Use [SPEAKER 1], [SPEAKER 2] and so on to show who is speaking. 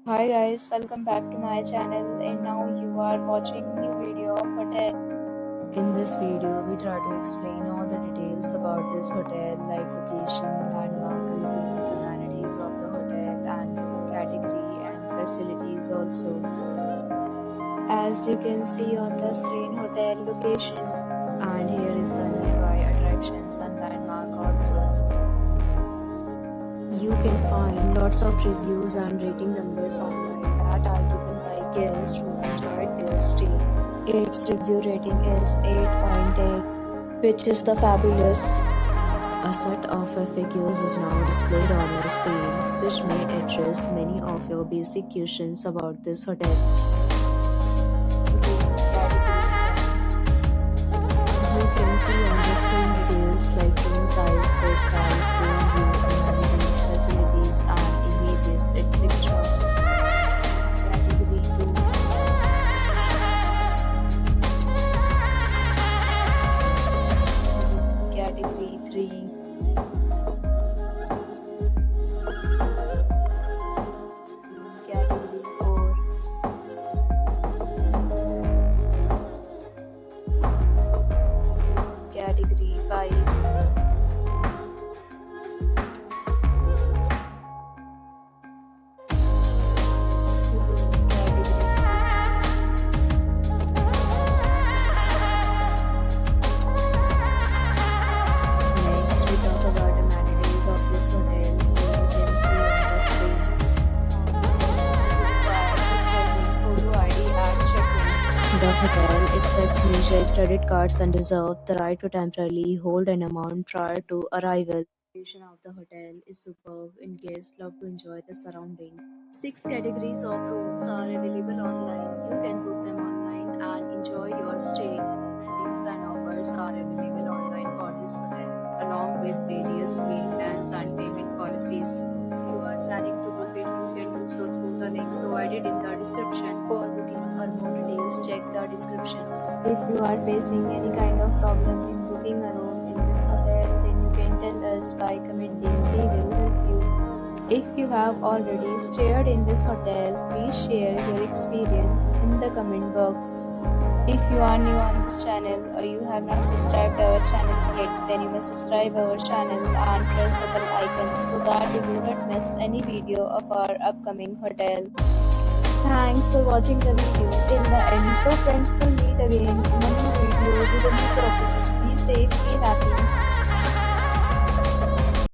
[SPEAKER 1] Hi guys, welcome back to my channel and now you are watching new video of hotel.
[SPEAKER 2] In this video, we try to explain all the details about this hotel like location, landmark, reviews, amenities of the hotel and room category and facilities also.
[SPEAKER 1] As you can see on the screen, hotel location.
[SPEAKER 2] And here is the nearby attractions and landmark also. You can find lots of reviews and rating numbers online that are given by guests who enjoyed their stay.
[SPEAKER 1] Its review rating is 8.8, which is the fabulous.
[SPEAKER 2] A set of FAQs is now displayed on your screen, which may address many of your basic questions about this hotel. You can see on the screen details like room size, bed type, room view, amenities, facilities, and images, etc. Category 2. Category 3. Category 4. Category 5. Category 6. Next, we talk about amenities of this hotel, so you can see on the screen.
[SPEAKER 1] Photo ID and check-in.
[SPEAKER 2] The hotel accepts major credit cards and reserves the right to temporarily hold an amount prior to arrival. The location of the hotel is superb and guests love to enjoy the surrounding. 6 categories of rooms are available online. You can book them online and enjoy your stay. Ratings and offers are available online for this hotel, along with various meal plans and payment policies. If you are planning to book it, you can do so through the link provided in the description. For booking or more details, check the description.
[SPEAKER 1] If you are facing any kind of problem in booking a room in this hotel, then you can tell us by commenting. We will help you. If you have already stayed in this hotel, please share your experience in the comment box. If you are new on this channel or you have not subscribed our channel yet, then you must subscribe our channel and press the bell icon so that you will not miss any video of our upcoming hotel. Thanks for watching the video till the end. So friends, will meet again in a new video with a new property. Be safe, be happy.